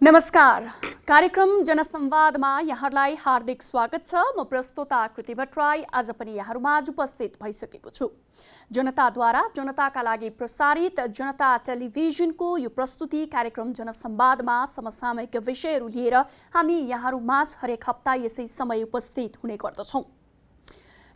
नमस्कार। कार्यक्रम जनसंवादमा यहाँलाई हार्दिक स्वागत छ। म प्रस्तोता कृति भट्टराई आज पनि यहाँहरूमाझ उपस्थित भइसकेको छु। जनताद्वारा जनताका लागि प्रसारित जनता टेलिभिजनको यो प्रस्तुति कार्यक्रम जनसंवादमा समसामयिक विषयहरू लिएर हामी यहाँहरूमाझ हरेक हप्ता यसै समय उपस्थित हुने गर्दछौँ।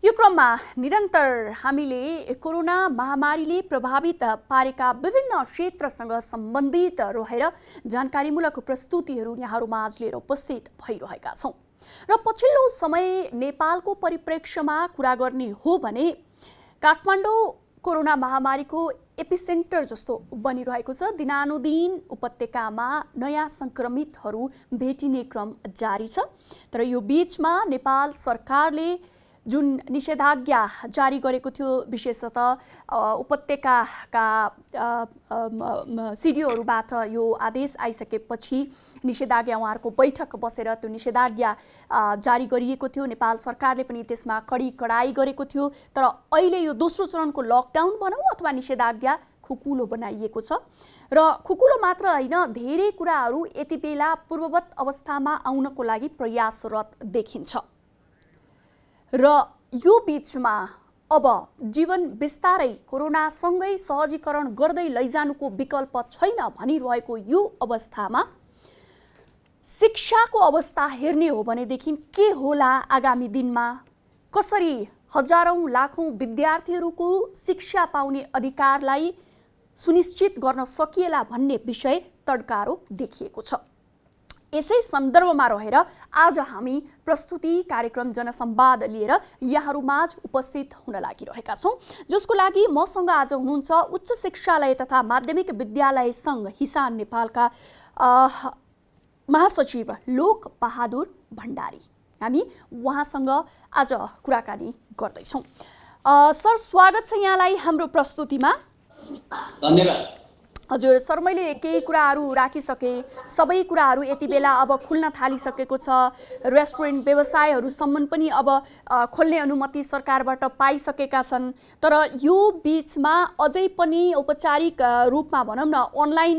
यो क्रममा निरन्तर हामीले कोरोना महामारीले प्रभावित पारेका विभिन्न क्षेत्रसँग सम्बन्धित रहेर जानकारीमूलक प्रस्तुतिहरू यहाँहरूमाझ लिएर उपस्थित भइरहेका छौँ। र पछिल्लो समय नेपालको परिप्रेक्ष्यमा कुरा गर्ने हो भने काठमाडौँ कोरोना महामारीको एपिसेन्टर जस्तो बनिरहेको छ। दिनानुदिन उपत्यकामा नयाँ संक्रमितहरू भेटिने क्रम जारी छ। तर यो बीचमा नेपाल सरकारले जुन निषेधाज्ञा जारी गरेको थियो, विशेषतः उपत्यकाका सिडिओहरूबाट यो आदेश आइसकेपछि निषेधाज्ञा उहाँहरूको बैठक बसेर त्यो निषेधाज्ञा जारी गरिएको थियो। नेपाल सरकारले पनि त्यसमा कडाई गरेको थियो। तर अहिले यो दोस्रो चरणको लकडाउन भनौँ अथवा निषेधाज्ञा खुकुलो बनाइएको छ। र खुकुलो मात्र होइन, धेरै कुराहरू यति बेला पूर्ववत अवस्थामा आउनको लागि प्रयासरत देखिन्छ। र यो बीचमा अब जीवन बिस्तारै कोरोनासँगै सहजीकरण गर्दै लैजानुको विकल्प छैन भनिरहेको यो अवस्थामा शिक्षाको अवस्था हेर्ने हो भनेदेखि के होला आगामी दिनमा, कसरी हजारौं लाखौं विद्यार्थीहरूको शिक्षा पाउने अधिकारलाई सुनिश्चित गर्न सकिएला भन्ने विषय तड्कारो देखिएको छ। यसै सन्दर्भमा रहेर आज हामी प्रस्तुति कार्यक्रम जनसंवाद लिएर यहाँहरूमाझ उपस्थित हुन लागिरहेका छौँ, जसको लागि मसँग आज हुनुहुन्छ उच्च शिक्षालय तथा माध्यमिक विद्यालय सङ्घ हिसान नेपालका महासचिव लोक बहादुर भण्डारी। हामी उहाँसँग आज कुराकानी गर्दैछौँ। सर, स्वागत छ यहाँलाई हाम्रो प्रस्तुतिमा। धन्यवाद। हजुर सर, मैले केही कुराहरू राखिसकेँ। सबै कुराहरू यति बेला अब खुल्न थालिसकेको छ। रेस्टुरेन्ट व्यवसायहरूसम्म पनि अब खोल्ने अनुमति सरकारबाट पाइसकेका छन्। तर यो बीचमा अझै पनि औपचारिक रूपमा भनौँ न अनलाइन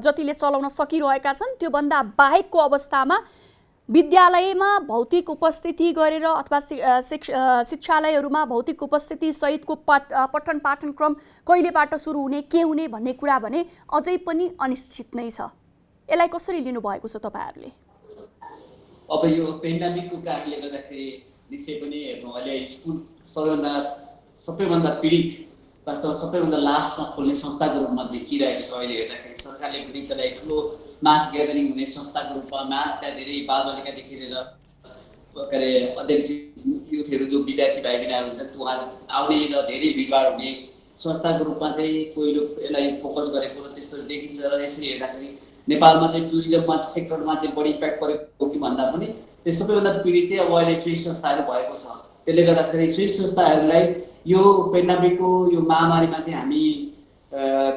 जतिले चलाउन सकिरहेका छन्, त्योभन्दा बाहेकको अवस्थामा विद्यालयमा भौतिक उपस्थिति गरेर अथवा शिक्षालयहरूमा भौतिक उपस्थिति सहितको पठन पाठन क्रम कहिलेबाट सुरु हुने, के हुने भन्ने कुरा भने अझै पनि अनिश्चित नै छ। यसलाई कसरी लिनुभएको छ तपाईँहरूले? अब यो पेन्डेमिकको कारणले गर्दाखेरि निश्चय पनि अहिले स्कुल सबैभन्दा पीडित, वास्तवमा सबैभन्दा लास्टमा खोल्ने संस्थाको रूपमा देखिरहेको छ। अहिले हेर्दाखेरि सरकारले पनि त्यसलाई ठुलो मास ग्यादरिङ हुने संस्थाको रूपमा त्यहाँ धेरै बालबालिकादेखि लिएर के अरे अध्यक्ष युथहरू जो विद्यार्थी भाइ बहिनीहरू हुन्छन् उहाँहरू आउने र धेरै भिडभाड हुने संस्थाको रूपमा चाहिँ पहिलो यसलाई फोकस गरेको र त्यस्तो देखिन्छ। र यसरी हेर्दाखेरि नेपालमा चाहिँ टुरिज्ममा सेक्टरमा चाहिँ बढी इम्प्याक्ट परेको हो कि भन्दा पनि त्यो सबैभन्दा पीडित चाहिँ अब अहिले स्विस संस्थाहरू भएको छ। त्यसले गर्दाखेरि स्विस संस्थाहरूलाई यो पेन्डेमिकको यो महामारीमा चाहिँ हामी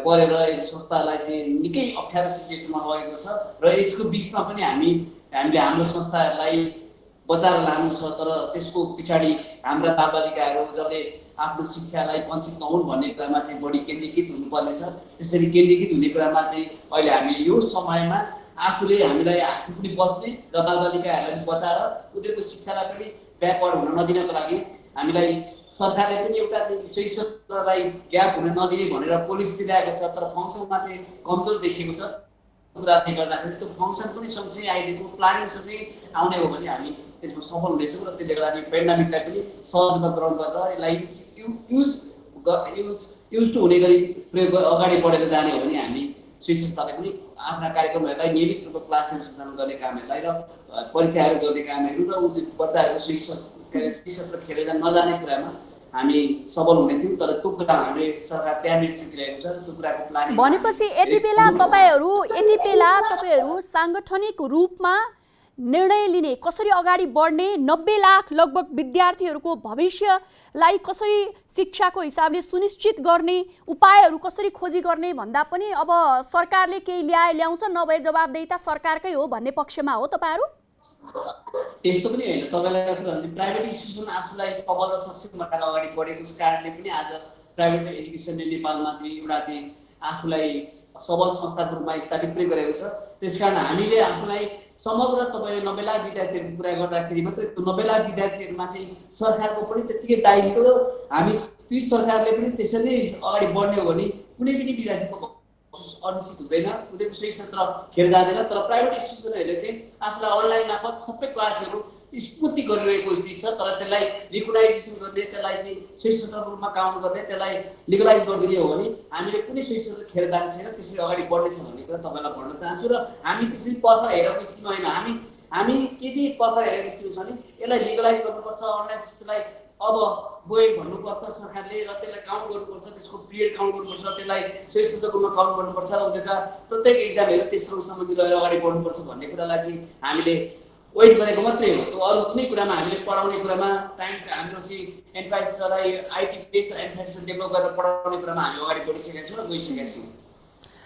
परेर संस्थालाई चाहिँ निकै अप्ठ्यारो सिचुएसनमा लगेको छ। र यसको बिचमा पनि हामीले हाम्रो संस्थाहरूलाई बचाएर लानु छ। तर त्यसको पछाडि हाम्रा बालबालिकाहरू जसले आफ्नो शिक्षालाई वञ्चित नहुन् भन्ने कुरामा चाहिँ बढी केन्द्रीकृत हुनुपर्नेछ। त्यसरी केन्द्रीकृत हुने कुरामा चाहिँ अहिले हामी यो समयमा आफूले हामीलाई आफू पनि बच्ने र बालबालिकाहरूलाई पनि बचाएर उनीहरूको शिक्षालाई पनि ब्याकवर्ड हुन नदिनको लागि हामीलाई सरकारले पनि एउटा चाहिँ सोही क्षेत्रलाई ग्याप हुन नदिने भनेर पोलिसी ल्याएको छ। तर फङ्सनमा चाहिँ कमजोर देखिएको छ। कुराले गर्दाखेरि त्यो फङ्सन पनि सँगसँगै आइदिएको प्लानिङ सँगसँगै आउने हो भने हामी त्यसमा सफल हुनेछौँ। र त्यसले गर्दा हामी पेन्डेमिकलाई पनि सहजमा ग्रहण गरेर यसलाई युज टु हुने गरी प्रयोग अगाडि बढेर जाने हो भने हामी स्विस संस्थाले पनि आफ्ना कार्यक्रमहरूलाई नियमित रूपमा क्लासहरू सञ्चालन गर्ने कामहरूलाई र परीक्षाहरू गर्ने कामहरू र बच्चाहरू स्विस सत्र खेलेर नजाने कुरामा हामी सबल हुने थियौँ। तर त्यो कुरा हामीले सरकार त्यहाँनिर चुकिरहेको छ। त्यो कुराको प्लानिङ भनेपछि यति बेला तपाईँहरू साङ्गठनिक रूपमा निर्णय लिने, कसरी अगाडि बढ्ने, 90 लाख लगभग विद्यार्थीहरूको भविष्यलाई कसरी शिक्षाको हिसाबले सुनिश्चित गर्ने उपायहरू कसरी खोजी गर्ने भन्दा पनि अब सरकारले केही ल्याउँछ, नभए जवाबदेहिता सरकारकै हो भन्ने पक्षमा हो तपाईँहरू? त्यस्तो पनि होइन। तपाईँलाई प्राइभेट इन्स्टिट्युसन आफूलाई सबल र सक्षम बनाएर अगाडि बढेको कारणले पनि आज प्राइभेट एजुकेसनले नेपालमा चाहिँ एउटा चाहिँ आफूलाई सबल संस्थाको रूपमा स्थापित पनि गरेको छ। त्यसकारण हामीले आफूलाई समग्र तपाईँले 90 लाख विद्यार्थीहरूको कुरा गर्दाखेरि मात्रै त्यो 90 लाख विद्यार्थीहरूमा चाहिँ सरकारको पनि त्यत्तिकै दायित्व र हामी ती सरकारले पनि त्यसरी नै अगाडि बढ्ने हो भने कुनै पनि विद्यार्थीको अनिश्चित हुँदैन, उनीहरूको सोही क्षेत्र खेर जाँदैन। तर प्राइभेट इन्स्टिट्युसनहरूले चाहिँ आफूलाई अनलाइन मार्फत सबै क्लासहरू स्फूर्ति गरिरहेको स्थिति छ। तर त्यसलाई रिकगनाइजेसन गर्ने, त्यसलाई चाहिँ सोही क्षेत्रको रूपमा काउन्ट गर्ने, त्यसलाई लिगलाइज गरिदिने हो भने हामीले कुनै सोही क्षेत्र खेर जाने छैन, त्यसरी अगाडि बढ्नेछ भन्ने कुरा तपाईँलाई भन्न चाहन्छु। र हामी त्यसरी पर्ख हेरेको स्थितिमा होइन, हामी के चाहिँ पर्ख हेरेको स्थितिमा छ भने यसलाई लिगलाइज गर्नुपर्छ, अनलाइन सिस्टमलाई अब गयो भन्नुपर्छ सरकारले, र त्यसलाई काउन्ट गर्नुपर्छ, त्यसको पिरियड काउन्ट गर्नुपर्छ, त्यसलाई सोही क्षेत्रको रूपमा काउन्ट गर्नुपर्छ र उनीहरूका प्रत्येक एक्जामहरू त्यससँग सम्बन्धित रहेर अगाडि बढ्नुपर्छ भन्ने कुरालाई चाहिँ हामीले वेट गरेको मात्रै हो। त्यो अरू कुनै कुरामा हामीले पढाउने कुरामा टाइम हाम्रो चाहिँ इन्फ्रास्ट्रक्चरलाई आइटी बेस इन्फ्रास्ट्रक्चर डेभलप गरेर पढाउने कुरामा हामी अगाडि बढिसकेका छौँ र गइसकेका छौँ।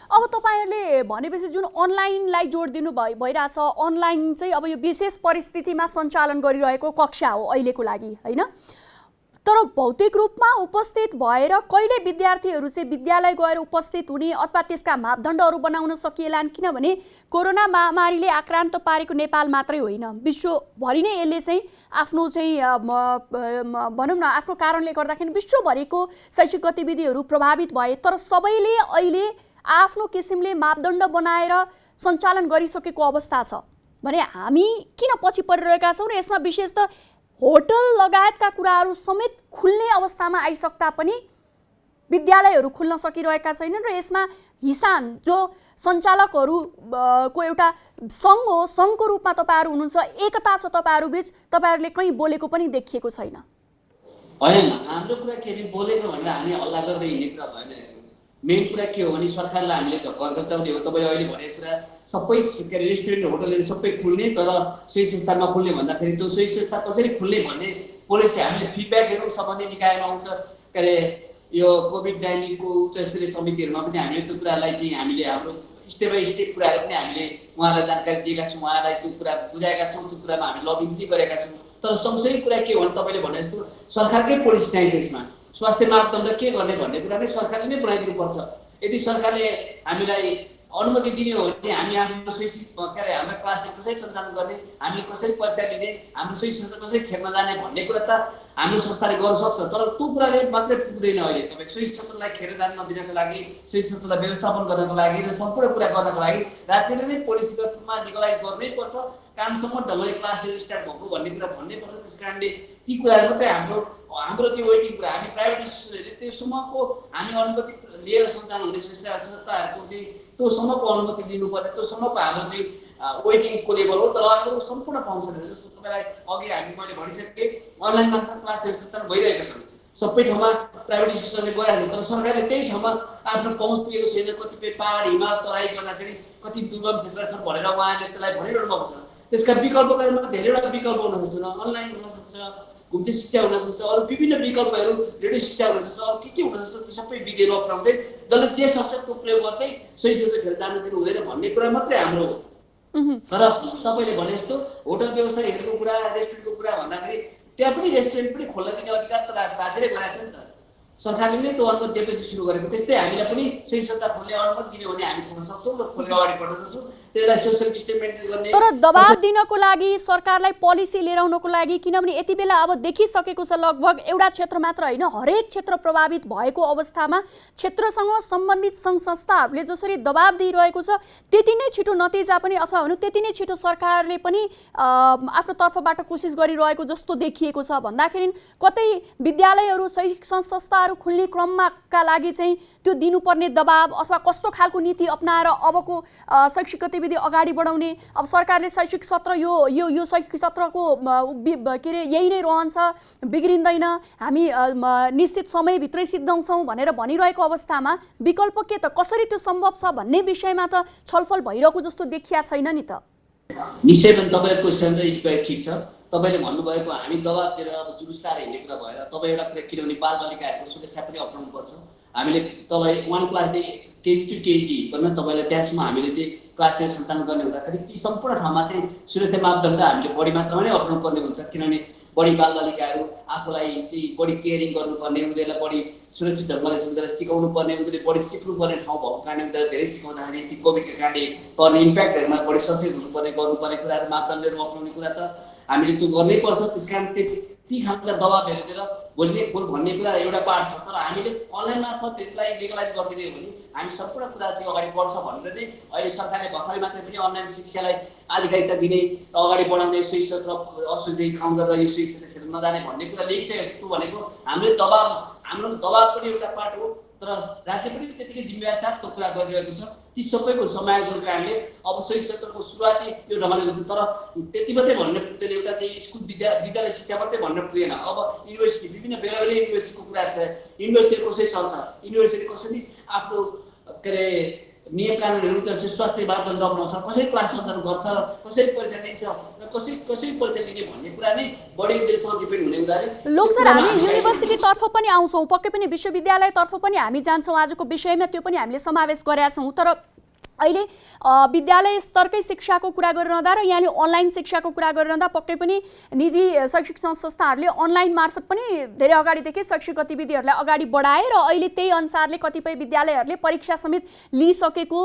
अब तपाईँहरूले भनेपछि जुन अनलाइनलाई जोड दिनु भइरहेछ, अनलाइन चाहिँ अब यो विशेष परिस्थितिमा सञ्चालन गरिरहेको कक्षा हो अहिलेको लागि, होइन? तर भौतिक रूपमा उपस्थित भएर कहिले विद्यार्थीहरू चाहिँ विद्यालय गएर उपस्थित हुने अथवा त्यसका मापदण्डहरू बनाउन सकिएलान्? किनभने कोरोना महामारीले आक्रान्त पारेको नेपाल मात्रै होइन, विश्वभरि नै यसले चाहिँ आफ्नो चाहिँ भनौँ न आफ्नो कारणले गर्दाखेरि विश्वभरिको शैक्षिक गतिविधिहरू प्रभावित भए। तर सबैले अहिले आफ्नो किसिमले मापदण्ड बनाएर सञ्चालन गरिसकेको अवस्था छ भने हामी किन पछि परिरहेका छौँ? र यसमा विशेष त होटल लगायतका कुराहरू समेत खुल्ने अवस्थामा आइसक्दा पनि विद्यालयहरू खुल्न सकिरहेका छैनन्। र यसमा हिसान जो सञ्चालकहरूको एउटा सङ्घ हो, सङ्घको रूपमा तपाईँहरू हुनुहुन्छ, एकता छ तपाईँहरू बिच, तपाईँहरूले कहीँ बोलेको पनि देखिएको छैन। होइन, हाम्रो कुरा के अरे बोलेको भनेर हामी हल्ला गर्दै हिँड्ने कुरा भएन। मेन कुरा के हो भने सरकारलाई हामीले झक्कस गचाउने हो। तपाईँले अहिले भनेको कुरा सबै के अरे रेस्टुरेन्ट होटलहरू सबै खुल्ने तर सोही संस्था नखुल्ने भन्दाखेरि त्यो सोही संस्था कसरी खुल्ने भन्ने पोलिसी हामीले फिडब्याकहरू सम्बन्धित निकायमा आउँछ। के अरे यो कोभिड-19को उच्च स्तरीय समितिहरूमा पनि हामीले त्यो कुरालाई चाहिँ हामीले हाम्रो स्टेप बाई स्टेप कुराहरू पनि हामीले उहाँलाई जानकारी दिएका छौँ, उहाँलाई त्यो कुरा बुझाएका छौँ, त्यो कुरामा हामी लबिङ पनि गरेका छौँ। तर सँगसँगै कुरा के हो भने तपाईँले भने जस्तो सरकारकै पोलिसी चाहिन्छ। यसमा स्वास्थ्य मापदण्ड के गर्ने भन्ने कुरा नै सरकारले नै बनाइदिनुपर्छ। यदि सरकारले हामीलाई अनुमति दिने हो भने हामी आफ्नो शैक्षिक के अरे हाम्रो क्लासहरू कसरी सञ्चालन गर्ने, हामीले कसरी परीक्षा लिने, हाम्रो सोही संस्था कसरी खेल्न जाने भन्ने कुरा त हाम्रो संस्थाले गर्न सक्छ। तर त्यो कुराले मात्रै पुग्दैन। अहिले तपाईँ सोही संस्थालाई खेर जान नदिनको लागि, सोही संस्थालाई व्यवस्थापन गर्नको लागि र सम्पूर्ण कुरा गर्नको लागि राज्यले नै पोलिसीगत रूपमा लिगलाइज गर्नै पर्छ। कामसम्म ढङ्गले क्लासहरू स्टार्ट भएको भन्ने कुरा भन्नै पर्छ। त्यस कारणले ती कुराहरू मात्रै हाम्रो चाहिँ वेटिङ कुरा। हामी प्राइभेट इन्स्टिट्युसनहरूले त्योसम्मको हामी अनुमति लिएर सञ्चालन हुने संस्थाहरूको चाहिँ त्योसम्मको अनुमति लिनुपर्ने, त्योसम्मको हाम्रो चाहिँ वेटिङको लेभल हो। तर अरू सम्पूर्ण फङ्सनहरू जस्तो तपाईँलाई अघि मैले भनिसकेँ अनलाइन मार्फत क्लासहरू सञ्चालन भइरहेका छन्। सबै ठाउँमा प्राइभेट इन्स्टिट्युसनले गइरहेको छ। तर सरकारले त्यही ठाउँमा आफ्नो पहुँच पुगेको छैन। कतिपय पहाड हिमाल तराई गर्दाखेरि कति दुर्गम क्षेत्र छन् भनेर उहाँले त्यसलाई भनिरहनु भएको छ। त्यसका विकल्पहरूमा धेरैवटा विकल्प हुन सक्छ, अनलाइन हुन सक्छ, घुम्ती शिक्षा हुन सक्छ, अरू विभिन्न विकल्पहरू, रेडियो शिक्षा हुन सक्छ, अरू के हुन सक्छ। त्यो सबै विधिहरू अप्नाउँदै जसले जे सक्छ त्यो प्रयोग गर्दै सोही क्षेत्र खेर जानु दिनु हुँदैन भन्ने कुरा मात्रै हाम्रो हो। तर तपाईँले भने जस्तो होटल व्यवसायीहरूको कुरा, रेस्टुरेन्टको कुरा भन्दाखेरि त्यहाँ पनि रेस्टुरेन्ट पनि खोल्न दिने अधिकार त राज्यले गराएको छ नि त। सरकारले नै त्यो अनुमति दिएपछि सुरु गरेको। त्यस्तै हामीलाई पनि सोही संस्था खोल्ने अनुमति दिने भने हामी खोल्न सक्छौँ र खोलेर अगाडि बढ्न सक्छौँ। त्यसलाई सोसियल डिस्टेन्स मेन्टेन गर्ने। तर दबाब दिनको लागि, सरकारलाई पोलिसी लिएर आउनको लागि, किनभने यति बेला अब देखिसकेको छ लगभग एउटा क्षेत्र मात्र होइन, हरेक क्षेत्र प्रभावित भएको अवस्थामा क्षेत्रसँग सम्बन्धित सङ्घ संस्थाहरूले जसरी दबाब दिइरहेको छ त्यति नै छिटो नतिजा पनि अथवा भनौँ त्यति नै छिटो सरकारले पनि आफ्नो तर्फबाट कोसिस गरिरहेको जस्तो देखिएको छ। भन्दाखेरि कतै विद्यालयहरू, शैक्षिक संस्थाहरू खुल्ने क्रमका लागि चाहिँ त्यो दिनुपर्ने दबाब अथवा कस्तो खालको नीति अपनाएर अबको शैक्षिक गतिविधि अगाडि बढाउने। अब सरकारले शैक्षिक सत्र यो शैक्षिक सत्रको के अरे यही नै रहन्छ, बिग्रिँदैन, हामी निश्चित समयभित्रै सिद्धाउँछौँ भनेर भनिरहेको अवस्थामा विकल्प के त, कसरी त्यो सम्भव छ भन्ने विषयमा त छलफल भइरहेको जस्तो देखिया छैन नि त। निश्चय पनि तपाईँको क्वेसन र इक्वाइ ठिक छ। तपाईँले भन्नुभएको हामी दबाब दिएर अब जुलुस लाएर हिँड्ने कुरा भएर तपाईँ एउटा कुरा, किनभने बालबालिकाहरूको सुरक्षा पनि अप्नाउनु पर्छ। हामीले तल 1 क्लासदेखि केजी टु केजी भन्न तपाईँलाई त्यहाँसम्म हामीले चाहिँ क्लासहरू सञ्चालन गर्ने हुँदाखेरि ती सम्पूर्ण ठाउँमा चाहिँ सुरक्षा मापदण्ड हामीले बढी मात्रामा नै अप्नाउनु पर्ने हुन्छ। किनभने बढी बालबालिकाहरू आफूलाई चाहिँ बढी केयरिङ गर्नुपर्ने, उनीहरूलाई बढी सुरक्षित ढङ्गले उनीहरूलाई सिकाउनु पर्ने, उनीहरूले बढी सिक्नुपर्ने ठाउँ भएको कारणले उनीहरूलाई धेरै सिकाउँदाखेरि ती कोभिडको कारणले पर्ने इम्प्याक्टहरूमा बढी सचेत हुनुपर्ने, गर्नुपर्ने कुराहरू, मापदण्डहरू अप्नाउने कुरा त हामीले त्यो गर्नै पर्छ। त्यस कारण ती खालका दबाबहरू दिएर भोलि भन्ने कुरा एउटा पार्ट छ। तर हामीले अनलाइन मार्फत यसलाई लिगलाइज गरिदियो भने हामी सम्पूर्ण कुरा चाहिँ अगाडि बढ्छ भनेर नै अहिले सरकारले भर्खरै मात्रै पनि अनलाइन शिक्षालाई आधिकारिकता दिने र अगाडि बढाउने, सोही क्षेत्र असुविधा काउन्ट गरेर यो सोही क्षेत्र खेल्न नजाने भन्ने कुरा ल्याइसकेको छु भनेको हाम्रो दबाब पनि एउटा पार्ट हो। तर राज्य पनि त्यतिकै जिम्मेवार साथ त्यो कुरा गरिरहेको छ। ती सबैको समायोजन कारणले अब सोही क्षेत्रको सुरुवाती यो ढङ्गले हुन्छ। तर त्यति मात्रै भन्ने पुग्दैन, एउटा चाहिँ स्कुल विद्यालय शिक्षा मात्रै भन्ने पुगेन। अब युनिभर्सिटी विभिन्न बेला बेला युनिभर्सिटीको कुरा छ, युनिभर्सिटी कसरी चल्छ, युनिभर्सिटी कसरी आफ्नो के अरे नियम कानुनहरू चाहिँ स्वास्थ्य मापदण्ड अपनाउँछ, कसरी क्लास सञ्चालन गर्छ, कसरी परीक्षा लिन्छ र कसरी परीक्षा लिने भन्ने कुरा नै बढी उद्देश्यसँग डिपेन्ड हुने हुँदाखेरि लोक सर हामी युनिभर्सिटीतर्फ पनि आउँछौँ, पक्कै पनि विश्वविद्यालयतर्फ पनि हामी जान्छौँ। आजको विषयमा त्यो पनि हामीले समावेश गरेका छौँ। तर अहिले विद्यालय स्तरकै शिक्षाको कुरा गरिरहँदा र यहाँले अनलाइन शिक्षाको कुरा गरिरहँदा पक्कै पनि निजी शैक्षिक संस्थाहरूले अनलाइन मार्फत पनि धेरै अगाडिदेखि शैक्षिक गतिविधिहरूलाई अगाडि बढाए र अहिले त्यही अनुसारले कतिपय विद्यालयहरूले परीक्षा समेत लिइसकेको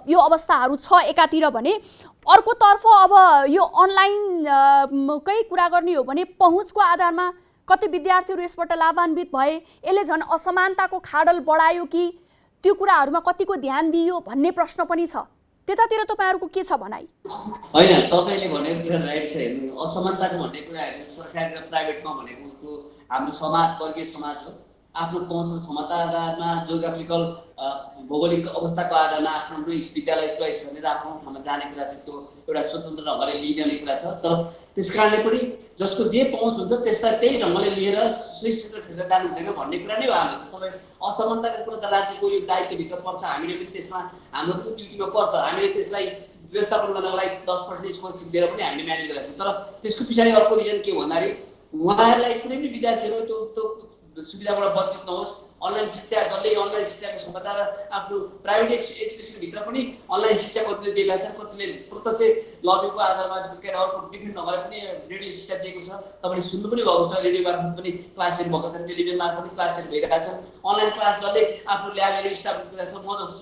यो अवस्थाहरू छ एकातिर भने, अर्कोतर्फ अब यो अनलाइनकै कुरा गर्ने हो भने पहुँचको आधारमा कति विद्यार्थीहरू यसबाट लाभान्वित भए, यसले झन् असमानताको खाडल बढायो कि त्यो कुराहरूमा कतिको ध्यान दियो भन्ने प्रश्न पनि छ। त्यतातिर तपाईँहरूको के छ भनाइ? होइन, तपाईँले भनेको कुरा राइट छ। हेर्नु, असमानताको भन्ने कुरा हेर्नु, सरकारी र प्राइभेटमा भनेको हाम्रो समाज वर्गीय समाज हो। आफ्नो पहुँच र क्षमता आधारमा, जियोग्राफिकल भौगोलिक अवस्थाको आधारमा आफ्नो विद्यालय चोइस गरेर आफ्नो ठाउँमा जाने कुरा चाहिँ त्यो एउटा स्वतन्त्र ढङ्गले लिने कुरा छ। तर त्यस कारणले पनि जसको जे पहुँच हुन्छ त्यसलाई त्यही ढङ्गले लिएर सोही क्षेत्र खेलेर जानु हुँदैन भन्ने कुरा नै हो। हाम्रो तपाईँ असमानताको कुरा त राज्यको यो दायित्वभित्र पर्छ, हामीले पनि त्यसमा हाम्रो पनि ड्युटीमा पर्छ। हामीले त्यसलाई व्यवस्थापन गर्नको लागि 10% स्कलरसिप दिएर पनि हामीले म्यानेज गरेका छौँ। तर त्यसको पछाडि अर्को रिजन के भन्दाखेरि उहाँहरूलाई कुनै पनि विद्यार्थीहरू त्यो सुविधाबाट वञ्चित नहोस्। अनलाइन शिक्षा, जसले अनलाइन शिक्षाको क्षमता र आफ्नो प्राइभेट एजुकेसनभित्र पनि अनलाइन शिक्षा कतिले दिएका छन्, कतिले प्रत्यक्ष लबिङको आधारमा अर्को विभिन्न ढङ्गले पनि रेडियो शिक्षा दिएको छ। तपाईँले सुन्नु पनि भएको छ, रेडियो मार्फत पनि क्लासहरू भएको छन्, टेलिभिजन मार्फत पनि क्लासहरू भइरहेका छन्। अनलाइन क्लास जसले आफ्नो ल्याबहरू इस्टाब्लिस गरेका छ,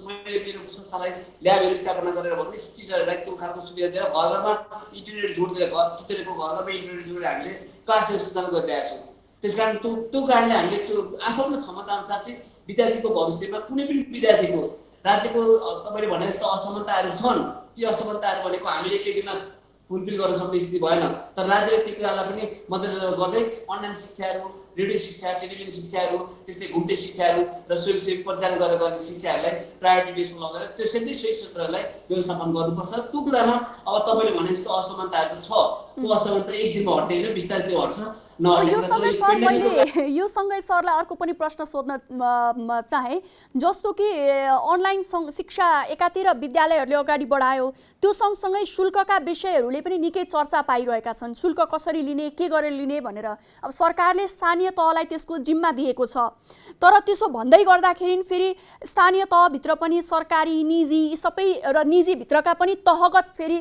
मैले मेरो संस्थालाई ल्याबहरू स्थापना गरेर भने टिचरहरूलाई त्यो खालको सुविधा दिएर घर घरमा इन्टरनेट जोडिदिएर टिचरहरूको घर घरमा इन्टरनेट जोडेर हामीले क्लासहरू सञ्चालन गरिरहेका छौँ। त्यस कारण त्यो कारणले हामीले त्यो आफ्नो क्षमता अनुसार चाहिँ विद्यार्थीको भविष्यमा कुनै पनि विद्यार्थीको राज्यको तपाईँले भने जस्तो असमानताहरू छन्। ती असमानताहरू भनेको हामीले केही दिनमा फुलफिल गर्न सक्ने स्थिति भएन। तर राज्यले ती कुरालाई पनि मध्यनजर गर्दै अनलाइन शिक्षाहरू, रेडियो शिक्षा, टेलिभिजन शिक्षाहरू, त्यस्तै घुम्टे शिक्षाहरू र स्वयंसेवी परिचालन गरेर गर्ने शिक्षाहरूलाई प्रायोरिटी बेसमा लगेर त्यसरी सोही क्षेत्रहरूलाई व्यवस्थापन गर्नुपर्छ। त्यो कुरामा अब तपाईँले भने जस्तो असमानताहरू छ, त्यो असमानता एक दिनमा हट्दैन, बिस्तारै त्यो हट्छ। यो सँगै सरलाई अर्को पनि प्रश्न सोध्न चाहे, जस्तो कि अनलाइन शिक्षा एकातिर विद्यालयहरूले अगाडि बढायो, त्यो सँगसँगै शुल्कका विषयहरूले पनि निकै चर्चा पाइरहेका छन्। शुल्क कसरी लिने, के गरेर लिने भनेर अब सरकारले स्थानीय तहलाई त्यसको जिम्मा दिएको छ। तर त्यसो भन्दै गर्दाखेरि फेरि स्थानीय तहभित्र पनि सरकारी, निजी सबै र निजीभित्रका पनि तहगत फेरि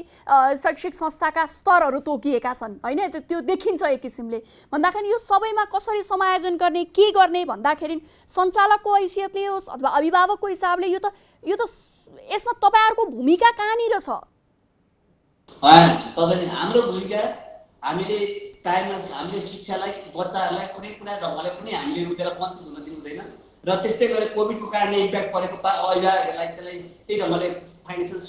शैक्षिक संस्थाका स्तरहरू तोकिएका छन् होइन, त्यो देखिन्छ एक किसिमले। भन्दाखेरि यो सबैमा कसरी समायोजन गर्ने, के गर्ने भन्दाखेरि सञ्चालकको हैसियतले होस् अथवा अभिभावकको हिसाबले यो त यसमा तपाईँहरूको भूमिका कहाँनिर छ? तपाईँले हाम्रो भूमिका, हामीले टाइममा हामीले शिक्षालाई, बच्चाहरूलाई कुनै कुनै ढङ्गले पनि हामीले रुटेर वञ्चित हुन दिनु हुँदैन। र त्यस्तै गरेर कोभिडको कारणले इम्प्याक्ट परेको अभिभावकहरूलाई त्यही ढङ्गले फाइनेन्सियल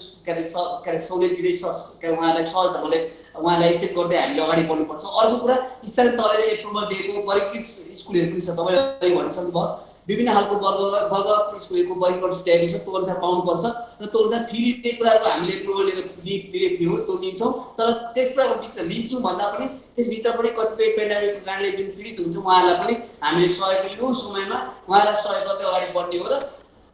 सहुलियत दिँदै उहाँलाई सहज ढङ्गले उहाँलाई एक्सेप्ट गर्दै हामीले अगाडि बढ्नुपर्छ। अर्को कुरा, स्थानीय तहले एप्रुभल दिएको वर्गीकृत स्कुलहरू पनि छ। तपाईँले भनिसक्नु भयो, विभिन्न खालको वर्गगत स्कुलहरूको वर्गीकरण छुट्याएको छ, त्यो अनुसार पाउनुपर्छ र त्यो अनुसार फी लिने कुराहरू हामीले एप्रुभल लिएर फी हो त्यो लिन्छौँ। तर त्यसलाई लिन्छौँ भन्दा पनि त्यसभित्र पनि कतिपय पेन्डेमिकको कारणले जुन पीडित हुन्छ उहाँहरूलाई पनि हामीले सहयोग यो समयमा उहाँलाई सहयोग गर्दै अगाडि बढ्ने हो। र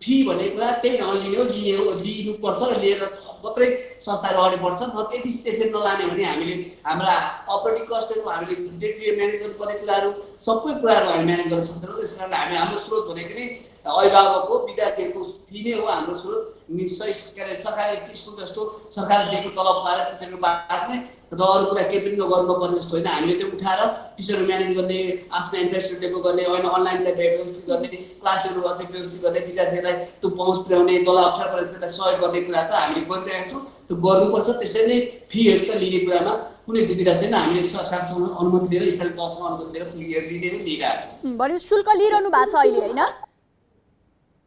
फी भन्ने कुरा त्यही लिनुपर्छ र लिएर मात्रै संस्थाहरू अगाडि बढ्छन्। यदि त्यसरी नलाने भने हामीले हाम्रा अपरेटिङ कस्टहरू, हामीले डे टु डे म्यानेज गर्नुपर्ने कुराहरू, सबै कुराहरू हामी म्यानेज गर्न सक्दैनौँ। त्यस कारणले हामी हाम्रो स्रोत भनेको नै अभिभावकको विद्यार्थीहरूको फी नै हो हाम्रो स्रोत। सरकारी स्कुल जस्तो सरकारले दिएको तलब पाएर टिचरको बाँच्ने र अरू कुरा केही पनि नगर्नुपर्ने जस्तो होइन। हामीले त्यो उठाएर टिचरहरू म्यानेज गर्ने, आफ्नो इन्फ्रास्ट्रक्चरको गर्ने, होइन अनलाइन व्यवस्थित गर्ने, क्लासहरू अझै व्यवस्थित गर्ने, विद्यार्थीहरूलाई त्यो पहुँच पुर्याउने, जसलाई अप्ठ्यारो परिस्थितिलाई सहयोग गर्ने कुरा त हामीले गरिरहेका छौँ। त्यो गर्नुपर्छ। त्यसरी नै फीहरू त लिने कुरामा कुनै दुविधा छैन। हामीले सरकारसँग अनुमति लिएर, स्थानीय तहसँग अनुमति लिएर फीहरू लिने नै लिइरहेका छौँ। भने शुल्क लिइरहनु भएको छ अहिले होइन?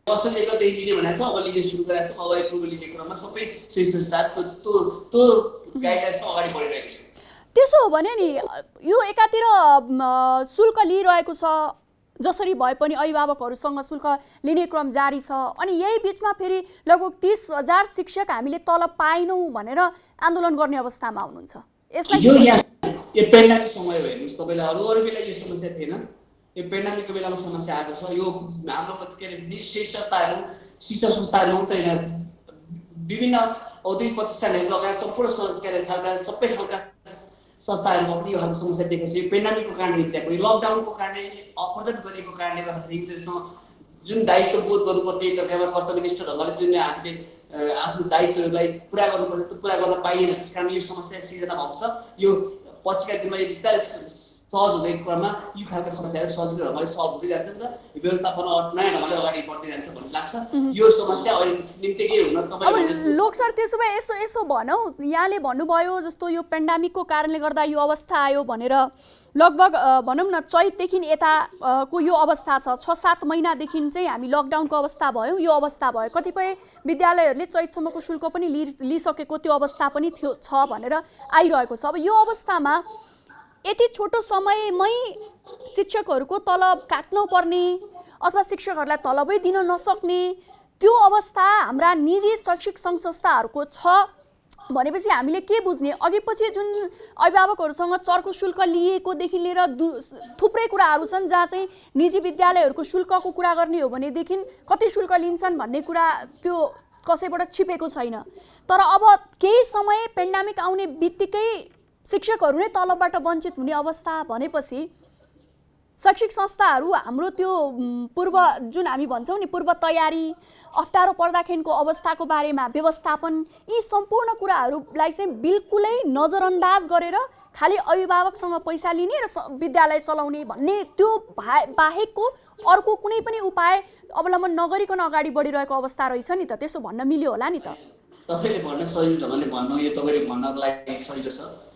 कसैले गर्दै लिने भनेको छ, अब लिने सुरु गरेको छ। अब एप्रुभल लिने क्रममा सबै सही संस्था त्यो गाइडलाइन्समा अगाडि बढिरहेको छ। त्यसो हो भने नि यो एकातिर शुल्क लिइरहेको छ, जसरी भए पनि अभिभावकहरूसँग शुल्क लिने क्रम जारी छ, अनि यही बिचमा फेरि लगभग 30,000 शिक्षक हामीले तलब पाएनौँ भनेर आन्दोलन गर्ने अवस्थामा हुनुहुन्छ। यो पेन्डामिक समय हो। हेर्नुहोस्, तपाईँलाई अरू बेला यो समस्या थिएन। यो पेन्डामिकको बेलामा समस्या आएको छ। यो हाम्रो के अरे शीर्ष संस्थाहरू, शिक्षा संस्थाहरू मात्रै होइन, विभिन्न औद्योगिक प्रतिष्ठानहरू लगायत सम्पूर्ण के अरे खालका सबै खालका संस्थाहरूमा पनि यो खालको समस्या देखेको छ। यो पेन्डामिकको कारणले त्यहाँको लकडाउनको कारणले अपर्जट गरिएको कारणले गर्दाखेरि यिनीहरूसँग जुन दायित्व बोध गर्नुपर्छ, एकअर्कामा कर्तव्यनिष्ठ ढङ्गले जुन हामीले आफ्नो दायित्वलाई पुरा गर्नुपर्छ त्यो पुरा गर्न पाइएन। त्यस कारण यो समस्या सिर्जना भएको छ। यो पछिका दिनमा यो बिस्तारै सहज हुँदै क्रममा यो खालका समस्याहरू सजिलो ढङ्गले सल्भ हुँदै जान्छन् र व्यवस्थापन नयाँ ढङ्गले अगाडि बढ्दै जान्छ भन्ने लाग्छ। यो समस्या अहिले निम्ति के हुन तपाईँ लोक सर, त्यसो भए यसो भनौँ, यहाँले भन्नुभयो जस्तो यो पेन्डामिकको कारणले गर्दा यो अवस्था आयो भनेर, लगभग भनौँ न चैतदेखि यताको यो अवस्था छ। 6-7 महिनादेखि चाहिँ हामी लकडाउनको अवस्था भयौँ, यो अवस्था भयो। कतिपय विद्यालयहरूले चैतसम्मको शुल्क पनि लिइसकेको त्यो अवस्था पनि छ भनेर आइरहेको छ। अब यो अवस्थामा यति छोटो समयमै शिक्षकहरूको तलब काट्नु पर्ने अथवा शिक्षकहरूलाई तलबै दिन नसक्ने त्यो अवस्था हाम्रा निजी शैक्षिक सङ्घ संस्थाहरूको छ भनेपछि हामीले के बुझ्ने? अघि पछि जुन अभिभावकहरूसँग चर्को शुल्क लिएकोदेखि लिएर थुप्रै कुराहरू छन् जहाँ चाहिँ निजी विद्यालयहरूको शुल्कको कुरा गर्ने हो भनेदेखि कति शुल्क लिन्छन् भन्ने कुरा त्यो कसैबाट छिपेको छैन। तर अब केही समय पेन्डामिक आउने बित्तिकै शिक्षकहरू नै तलबबाट वञ्चित हुने अवस्था भनेपछि शैक्षिक संस्थाहरू हाम्रो त्यो पूर्व जुन हामी भन्छौँ नि पूर्व तयारी, अप्ठ्यारो पर्दाखेरिको अवस्थाको बारेमा व्यवस्थापन, यी सम्पूर्ण कुराहरूलाई चाहिँ बिल्कुलै नजरअन्दाज गरेर खालि अभिभावकसँग पैसा लिने र विद्यालय चलाउने भन्ने त्यो बाहेकको अर्को कुनै पनि उपाय अवलम्बन नगरिकन अगाडि बढिरहेको अवस्था रहेछ नि त। त्यसो भन्न मिल्यो होला नि त? तपाईँले भन्न सजिलो ढङ्गले भन्नु, यो तपाईँले भन्नको लागि सजिलो छ।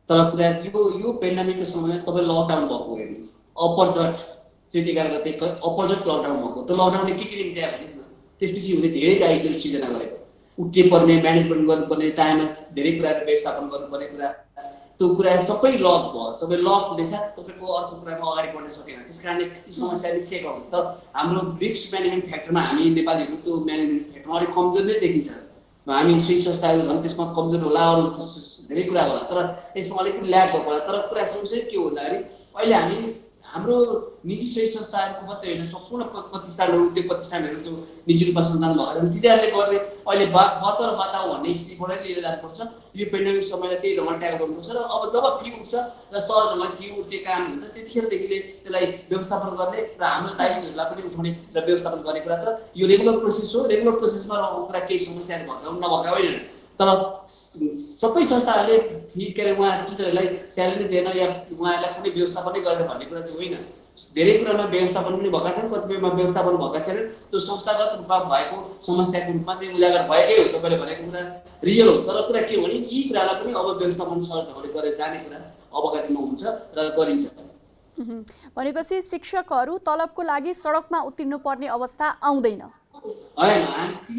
तर कुरा यो पेन्डामिकको समयमा तपाईँ लकडाउन भएको हेर्नुहोस्, अपरजट 11 गते अपरजट लकडाउन भएको। त्यो लकडाउनले के निम्ति आयो भने त्यसपछि हुने धेरै दायित्वहरू सिर्जना गरेको, उठ्ने पर्ने, म्यानेजमेन्ट गर्नुपर्ने, टाइममा धेरै कुराहरू व्यवस्थापन गर्नुपर्ने कुरा, त्यो कुरा सबै लक भयो। तपाईँ लक हुँदैछ, तपाईँको अर्को कुरामा अगाडि बढ्न सकेन। त्यस कारणले यी समस्याले सेक आउँछ। तर हाम्रो रिस्क म्यानेजमेन्ट फ्याक्टरमा हामी नेपालीहरू त्यो म्यानेजमेन्ट फ्याक्टरमा अलिक कमजोर नै देखिन्छ। हामी श्री संस्थाहरू झन् त्यसमा कमजोर होला, अरू धेरै कुरा होला, तर यसमा अलिकति ल्याक भएको होला। तर कुरा समस्या के हो भन्दाखेरि अहिले हामी हाम्रो निजी शैक्षिक संस्थाहरूको मात्रै होइन, सम्पूर्ण प्रतिष्ठानहरू, उद्योग प्रतिष्ठानहरू जो निजी रूपमा सञ्चालन भएका छन् तिनीहरूले गर्ने अहिले बचाउ र बचाउ भन्ने स्थितिबाटै लिएर जानुपर्छ। यो पेन्डामिक समयलाई त्यही ढङ्गले ट्याकल गर्नुपर्छ र अब जब फ्री उठ्छ र सहज ढङ्गले फ्री उठ्ने काम हुन्छ त्यतिखेरदेखि त्यसलाई व्यवस्थापन गर्ने र हाम्रो दायित्वहरूलाई पनि उठाउने र व्यवस्थापन गर्ने कुरा त यो रेगुलर प्रोसेस हो। रेगुलर प्रोसेसमा रहेको कुरा केही समस्याहरू नभएका होइन। तर सबै संस्थाहरूले फी के अरे उहाँ टिचरहरूलाई स्यालेरी दिएन या उहाँहरूलाई कुनै व्यवस्थापन नै गरेर भन्ने कुरा चाहिँ होइन। धेरै कुरामा व्यवस्थापन पनि भएका छन्, कतिपयमा व्यवस्थापन भएका छैनन्। त्यो संस्थागत रूपमा भएको समस्याको रूपमा चाहिँ उजागर भएकै हो। तपाईँले भनेको कुरा रियल हो। तर कुरा के हो भने यी कुरालाई पनि अब व्यवस्थापन सहज ढङ्गले गरेर जाने कुरा अबका दिनमा हुन्छ र गरिन्छ। भनेपछि शिक्षकहरू तलबको लागि सडकमा उत्रिनु पर्ने अवस्था आउँदैन होइन।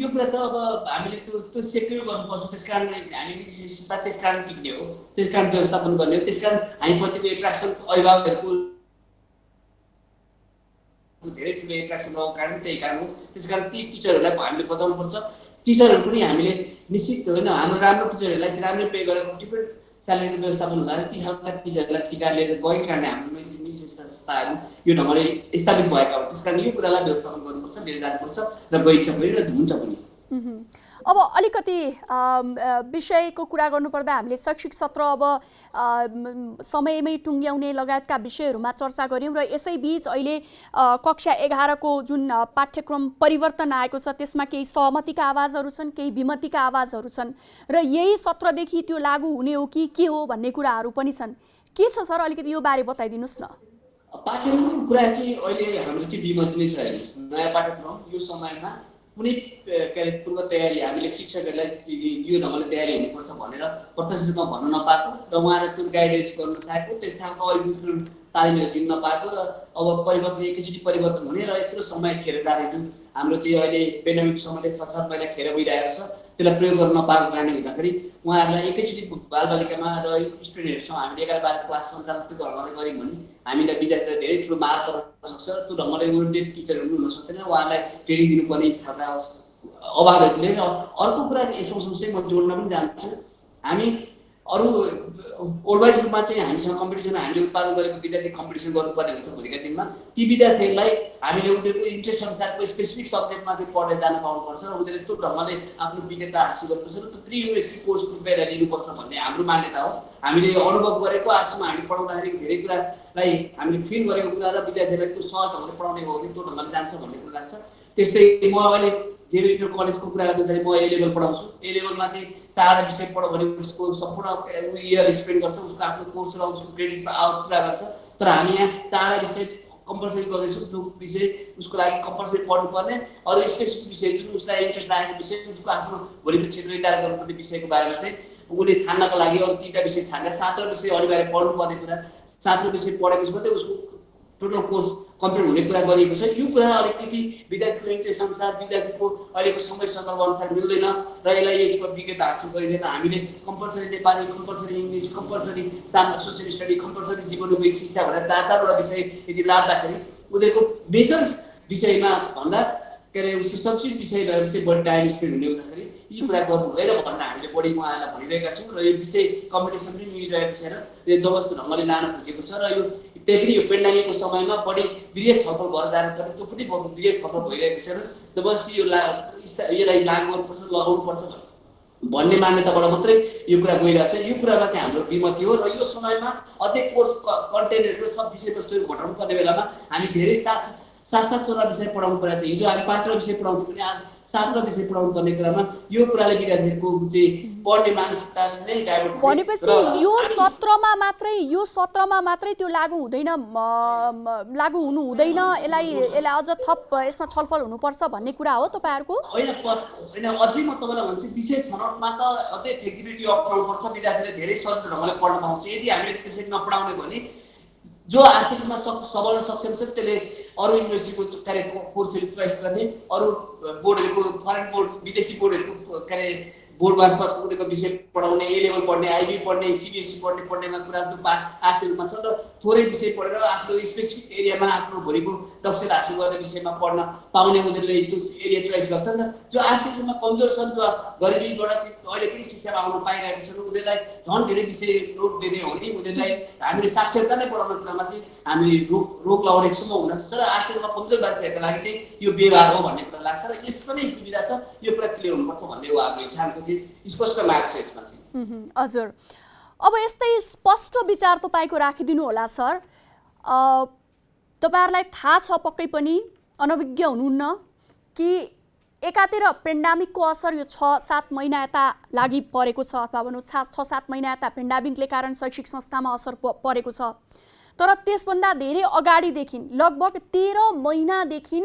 यो कुरा त अब हामीले त्यो सेक्युर गर्नुपर्छ। त्यस कारणले हामी निजी संस्था त्यस कारण टिक्ने हो, त्यस कारण व्यवस्थापन गर्ने हो। त्यस कारण हामी प्रतिको एट्र्याक्सन अभिभावकहरूको धेरै ठुलो एट्र्याक्सन भएको कारण त्यही कारण हो। त्यस कारण ती टिचरहरूलाई हामीले बचाउनुपर्छ। टिचरहरू पनि हामीले निश्चित होइन, हाम्रो राम्रो टिचरहरूलाई राम्रै पे गरेर डिफ्रेन्ट स्यालेरी व्यवस्थापन हुँदाखेरि ती खालका टिचरहरूलाई टिका लिएर गएको कारणले हाम्रो निजी संस्थाहरू यो ढङ्गले स्थापित भएका हो। त्यस कारण यो कुरालाई व्यवस्थापन गर्नुपर्छ, लिएर जानुपर्छ र गइन्छ पनि र हुन्छ पनि। अब अलिकति विषयको कुरा गर्नुपर्दा हामीले शैक्षिक सत्र अब समयमै टुङ्ग्याउने लगायतका विषयहरूमा चर्चा गऱ्यौँ र यसैबीच अहिले कक्षा 11को जुन पाठ्यक्रम परिवर्तन आएको छ त्यसमा केही सहमतिका आवाजहरू छन्, केही विमतिका आवाजहरू छन् र यही सत्रदेखि त्यो लागू हुने हो कि के हो भन्ने कुराहरू पनि छन्। के छ सर, अलिकति यो बारे बताइदिनुहोस् न। पाठ्यक्रमको कुरा चाहिँ अहिले हाम्रो चाहिँ विमत नै छ। हेर्नुहोस्, नयाँ पाठ्यक्रम यो समयमा कुनै के अरे पूर्व तयारी हामीले शिक्षकहरूलाई यो ढङ्गले तयारी हुनुपर्छ भनेर प्रत्यक्ष रूपमा भन्न नपाएको र उहाँलाई त्यो गाइडेन्स गर्न सकेको, त्यस खालको अभिप्रेरण तालिमहरू दिन नपाएको र अब परिवर्तन एकैचोटि परिवर्तन हुने र यत्रो समय खेर जाने जुन हाम्रो चाहिँ अहिले पेन्डेमिक समयले 6-7 महिना खेर गइरहेको छ त्यसलाई प्रयोग गर्न नपाएको कारणले हुँदाखेरि उहाँहरूलाई एकैचोटि बालबालिकामा र स्टुडेन्टहरूसँग हामीले 11-12 क्लास सञ्चालन त्यो ढङ्गले गऱ्यौँ भने हामीलाई विद्यार्थीलाई धेरै ठुलो मार पर्न सक्छ र त्यो ढङ्गले ओरिएन्टेड टिचरहरू पनि हुन सक्दैन, उहाँहरूलाई ट्रेनिङ दिनुपर्ने खालका अभावहरूले। र अर्को कुरा यसो सँगसँगै म जोड्न पनि चाहन्छु, हामी अरू ओडवाइज रूपमा चाहिँ हामीसँग कम्पिटिसन हामीले उत्पादन गरेको विद्यार्थी कम्पिटिसन गर्नुपर्ने हुन्छ भोलिका दिनमा। ती विद्यार्थीहरूलाई हामीले उनीहरूको इन्ट्रेस्ट अनुसारको स्पेसिफिक सब्जेक्टमा चाहिँ पढेर जान पाउनुपर्छ र उनीहरूले त्यो ढङ्गले आफ्नो विज्ञता हासिल गर्नुपर्छ र त्यो प्रि युनिभर्सिटी कोर्स रूपमा लिनुपर्छ भन्ने हाम्रो मान्यता हो। हामीले अनुभव गरेको आजसम्म हामी पढाउँदाखेरि धेरै कुरालाई हामीले फिल गरेको कुरा र विद्यार्थीहरूलाई त्यो सहज ढङ्गले पढाउने हो भने त्यो ढङ्गले जान्छ भन्ने कुरा लाग्छ। त्यस्तै म अहिले जेबी इन्टर कलेजको कुरा गर्नु चाहिँ म ए लेभल पढाउँछु। ए लेभलमा चाहिँ 4 विषय पढ्यो भने उसको सम्पूर्ण इयर स्पेन्ड गर्छ, उसको आफ्नो कोर्स र उसको क्रेडिट आउट पुरा गर्छ। तर हामी यहाँ 4 विषय कम्पलसरी गर्दैछौँ, जो विषय उसको लागि कम्पलसरी पढ्नुपर्ने, अरू स्पेसिफिक विषय जुन उसलाई इन्ट्रेस्ट लागेको विषय, उसको आफ्नो भोलिको क्षेत्र निर्धारण गर्नुपर्ने विषयको बारेमा चाहिँ उसले छान्नको लागि अरू 3टा विषय छान्दा 7 विषय अनिवार्य पढ्नुपर्ने कुरा, 7 विषय पढेपछि मात्रै उसको टोटल कोर्स कम्प्लिट हुने कुरा गरिएको छ। यो कुरा अलिकति विद्यार्थीको इन्ट्रेस्ट अनुसार, विद्यार्थीको अहिलेको समय सन्दर्भ अनुसार मिल्दैन र यसलाई यसको विज्ञता हासिल गरिँदैन। हामीले compulsory Nepali, compulsory English, compulsory social study, compulsory जीवनोपयोगी शिक्षा भनेर 4-4वटा विषय यदि लाद्दाखेरि उनीहरूको मेजर विषयमा भन्दा के अरे उसको सब्जेक्ट विषयहरू चाहिँ बढी टाइम स्पेन्ड हुने हुँदाखेरि यी कुरा गर्नु हुँदैन भनेर हामीले बढी उहाँहरूलाई भनिरहेका छौँ र यो विषय कम्पिटिसन पनि मिलिरहेको छ र यो जबरजस्त ढङ्गले लान खोजेको छ र यो त्यही पनि यो पेन्डेमिकको समयमा बढी वृहत छलफल भएर जानुपर्ने, त्यो पनि वृहत छलफल भइरहेको छ र जबरजस्ती यसलाई लागू गर्नुपर्छ, लगाउनुपर्छ भन्ने मान्यताबाट मात्रै यो कुरा गइरहेको छ। यो कुरामा चाहिँ हाम्रो विमति हो र यो समयमा अझै कोर्स कन्टेन्टहरू सब विषयवस्तुहरू घटाउनु पर्ने बेलामा हामी धेरै 7-7 विषय पढाउनु परेको छ। हिजो हामी 5 विषय पढाउँथ्यौँ भने आज 7 विषय पढाउनु पर्ने कुरामा यो कुराले विद्यार्थीहरूको चाहिँ पढ्ने मानसिकता नै डाइभर्ट भनेपछि यो सत्रमा मात्रै त्यो लागू हुँदैन, लागू हुनु हुँदैन, यसलाई अझ थप यसमा छलफल हुनुपर्छ भन्ने कुरा हो तपाईहरुको? होइन, अझै म तपाईलाई भन्छु विषय छनौटमा त अझै फ्लेक्सिबिलिटी अपनाउनु पर्छ, विद्यार्थीले धेरै सजिलो ढङ्गले पढ्न पाउँछ। यदि हामीले त्यसरी नपढाउने भने जो आर्थिक रूपमा सबल सक्षम छ त्यसले अरू युनिभर्सिटीको कोर्सहरू चोइस गर्ने, अरू बोर्डहरूको फरेन बोर्ड विदेशी बोर्डहरूको के अरे बोर्ड मार्फत उनीहरूको विषय पढाउने, ए लेभल पढ्ने, आइबी पढ्ने, सिबिएसई पढ्नेमा कुरा जो आर्थिक रूपमा छ र थोरै विषय पढेर आफ्नो स्पेसिफिक एरियामा आफ्नो भोलिको दक्षता हासिल गर्ने विषयमा पढ्न पाउने उनीहरूले त्यो एरिया चोइस गर्छन्। र जो आर्थिक रूपमा कमजोर छन्, जो गरिबीबाट चाहिँ अहिले पनि शिक्षामा आउन पाइरहेका छन्, उनीहरूलाई झन् धेरै विषय लोड दिने हो भने उनीहरूलाई हामीले साक्षरता नै बढाउने कुरामा चाहिँ हामीले रोक लगाउने सम्म हुन सक्छ र आर्थिक रूपमा कमजोर मान्छेहरूको लागि चाहिँ यो व्यवहार हो भन्ने कुरा लाग्छ र यसको नै दुविधा छ। यो कुरा क्लियर हुनुपर्छ भन्ने हो हाम्रो हिसाबको चाहिँ स्पष्ट माग छ यसमा चाहिँ। हजुर, अब यस्तै स्पष्ट विचार तपाईँको राखिदिनु होला सर। तपाईहरुलाई थाहा छ पक्कै पनि, अनभिज्ञ हुनुहुन्न कि एकातिर पेन्डेमिकको असर यो 6-7 महिना यता लागि परेको छ, अथवा भनौँ 6-7 महिना यता पेन्डेमिकले कारण शैक्षिक संस्थामा असर परेको छ। तर त्यसभन्दा धेरै अगाडिदेखि लगभग 13 महिनादेखि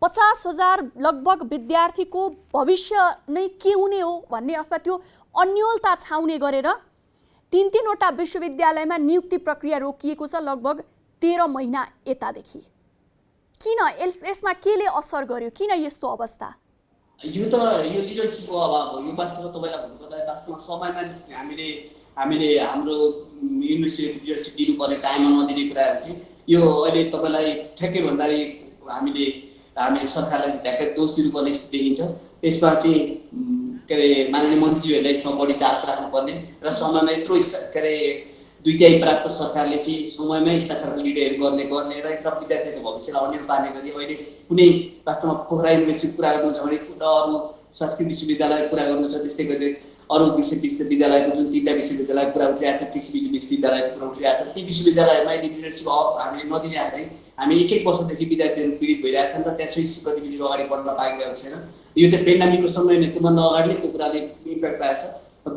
50,000 लगभग विद्यार्थीको भविष्य नै के हुने हो भन्ने अथवा त्यो अन्योलता छाउने गरेर 3-3वटा विश्वविद्यालयमा नियुक्ति प्रक्रिया रोकिएको छ लगभग 13 महिना यतादेखि। किन यसमा केले असर गर्यो, किन यस्तो अवस्था? यो लिडरसिपको अभाव हो। यो वास्तवमा तपाईँलाई भन्नुपर्दा वास्तवमा समयमा हामीले हाम्रो युनिभर्सिटी लिडरसिप दिनुपर्ने टाइममा नदिने कुराहरू चाहिँ यो अहिले तपाईँलाई ठ्याक्कै भन्दाखेरि हामीले सरकारलाई ढ्याक्कै दोष दिनुपर्ने देखिन्छ। यसमा चाहिँ के अरे माननीय मन्त्रीज्यूहरूलाई यसमा बढी चासो राख्नुपर्ने र समयमा यत्रो के अरे 2/3 प्राप्त सरकारले चाहिँ समयमै यस्ता खालको निर्णयहरू गर्ने र यत्र विद्यार्थीहरूको भविष्यलाई अन्यल पार्ने गरी अहिले कुनै वास्तवमा पोखरा युनिभर्सिटीको कुरा गर्नुहुन्छ भने अरू संस्कृत विश्वविद्यालयको कुरा गर्नु छ, त्यस्तै गरी अरू विश्वविद्यालयको जुन 3टा विश्वविद्यालयको कुरा उठिरहेको छ, कृषि विश्वविद्यालयको कुरा उठिरहेको छ, ती विश्वविद्यालयमा यदि लिडरसिप हामीले नदिँदाखेरि हामी 1-1 वर्षदेखि विद्यार्थीहरू पीडित भइरहेछन् र त्यहाँ शैक्षिक गतिविधिहरू अगाडि बढ्न पाइरहेको छैन। यो त पेन्डेमिकको समय नै त्योभन्दा अगाडि नै त्यो कुराले इम्प्याक्ट पाएको छ।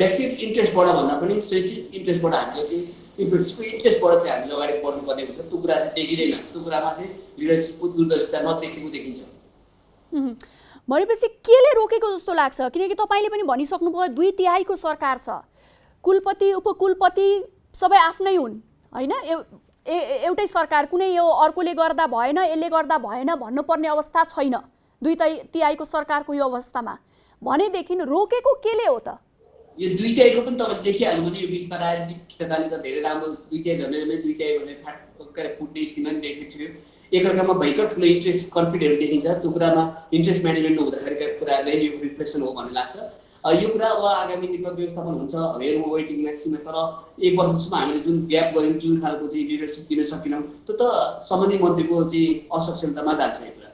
व्यक्तिगत इन्ट्रेस्टबाट भन्दा पनि शैक्षिक इन्ट्रेस्टबाट हामीले चाहिँ इन्ट्रेस्टबाट चाहिँ हामीले अगाडि बढ्नुपर्ने हुन्छ। त्यो कुरा चाहिँ देखिँदैन, त्यो कुरामा चाहिँ लिडरसिपको दूरदर्शिता नदेखेको देखिन्छ। भनेपछि केले रोकेको जस्तो लाग्छ? किनकि तपाईँले पनि भनिसक्नुभयो 2/3 सरकार छ, कुलपति उपकुलपति सबै आफ्नै हुन् होइन, एउटै सरकार, कुनै यो अर्कोले गर्दा भएन यसले गर्दा भएन भन्नुपर्ने अवस्था छैन 2/3 सरकारको यो अवस्थामा। भनेदेखि रोकेको केले हो त? यो 2/3 पनि तपाईँले देखिहाल्नु भने यो बिचमा राजनीतिक स्थितिले त धेरै राम्रो 2/3 झन्डै 2/3 भनेर फुट्ने स्थितिमा पनि देखेको छु। एकअर्कामा भयङ्कर ठुलो इन्ट्रेस्ट कन्फ्लिक्टहरू देखिन्छ। त्यो कुरामा इन्ट्रेस्ट म्यानेजमेन्ट नहुँदाखेरिका कुराहरूले यो रिफ्लेक्सन हो भन्ने लाग्छ। यो कुरा अब आगामी दिनमा व्यवस्थापन हुन्छ, हेरौँ वेटिङमा सीमा। तर 1 वर्षसम्म हामीले जुन ग्याप गऱ्यौँ, जुन खालको चाहिँ लिडरसिप दिन सकेनौँ, त्यो त सम्बन्धित मन्त्रीको चाहिँ असक्षमतामा जान्छ यो कुरा।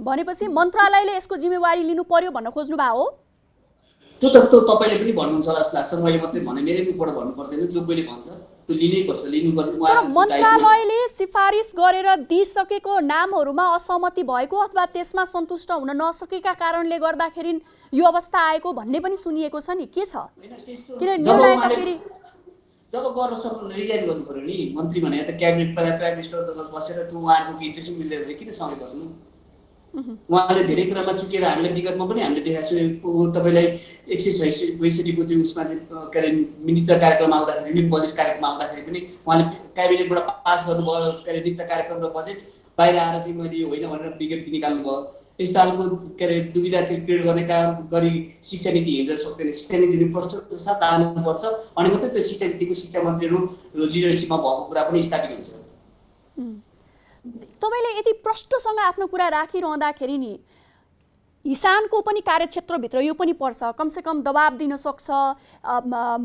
भनेपछि मन्त्रालयले यसको जिम्मेवारी लिनु पर्यो भन्न खोज्नु भएको हो? त्यो त तपाईँले पनि भन्नुहुन्छ होला जस्तो लाग्छ। मैले मात्रै भने मेरो मुखबाट भन्नु पर्दैन, जो कोहीले भन्छ त्यो लिनै पर्छ, लिनु। तर मन्त्रालयले सिफारिस गरेर दिइसकेको नामहरूमा असहमति भएको अथवा त्यसमा सन्तुष्ट हुन नसकेका कारणले गर्दाखेरि यो अवस्था आएको भन्ने पनि सुनिएको छ नि, के छ? किन निर्णय त फेरि जब गर्न सक्नु रिजाइन गर्नु पर्यो नि मन्त्री भने त क्याबिनेट प्राइम मिनिस्टर बसेर त्यो उहाँहरूको इन्ट्रेस्ट मिल्दैन भने किन सँगै बस्नु? उहाँले धेरै कुरामा चुकेर हामीले विगतमा पनि हामीले देखाएको छु। तपाईँलाई 162 को चाहिँ उसमा चाहिँ के अरे नित्य कार्यक्रम आउँदाखेरि पनि, बजेट कार्यक्रम आउँदाखेरि पनि उहाँले क्याबिनेटबाट पास गर्नुभयो के अरे नित्य कार्यक्रम र बजेट, बाहिर आएर चाहिँ मैले यो होइन भनेर विज्ञप्ति निकाल्नु भयो। यस्तो खालको के अरे दुविधा क्रिएट गर्ने काम गरी शिक्षा नीति हिँड्न सक्दैन। शिक्षा नीति प्रष्ट साथ आउनुपर्छ, अनि मात्रै त्यो शिक्षा नीतिको शिक्षा मन्त्रीहरू लिडरसिपमा भएको कुरा पनि स्थापित हुन्छ। तपाईँले यति प्रष्टसँग आफ्नो कुरा राखिरहँदाखेरि नि हिसानको पनि कार्यक्षेत्रभित्र यो पनि पर्छ, कमसेकम दबाब दिन सक्छ,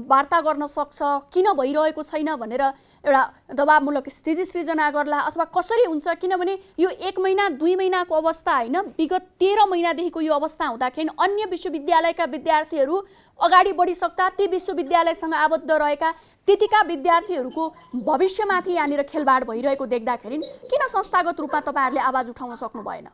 वार्ता गर्न सक्छ, किन भइरहेको छैन भनेर एउटा दबाबमूलक स्थिति सृजना गर्ला अथवा कसरी हुन्छ? किनभने यो 1 महिना 2 महिनाको अवस्था होइन, विगत 13 महिनादेखिको यो अवस्था हुँदाखेरि अन्य विश्वविद्यालयका विद्यार्थीहरू अगाडि बढिसक्दा ती विश्वविद्यालयसँग आबद्ध रहेका त्यतिका विद्यार्थीहरूको भविष्यमाथि यहाँनिर खेलबाड भइरहेको देख्दाखेरि किन संस्थागत रूपमा तपाईँहरूले आवाज उठाउन सक्नु भएन?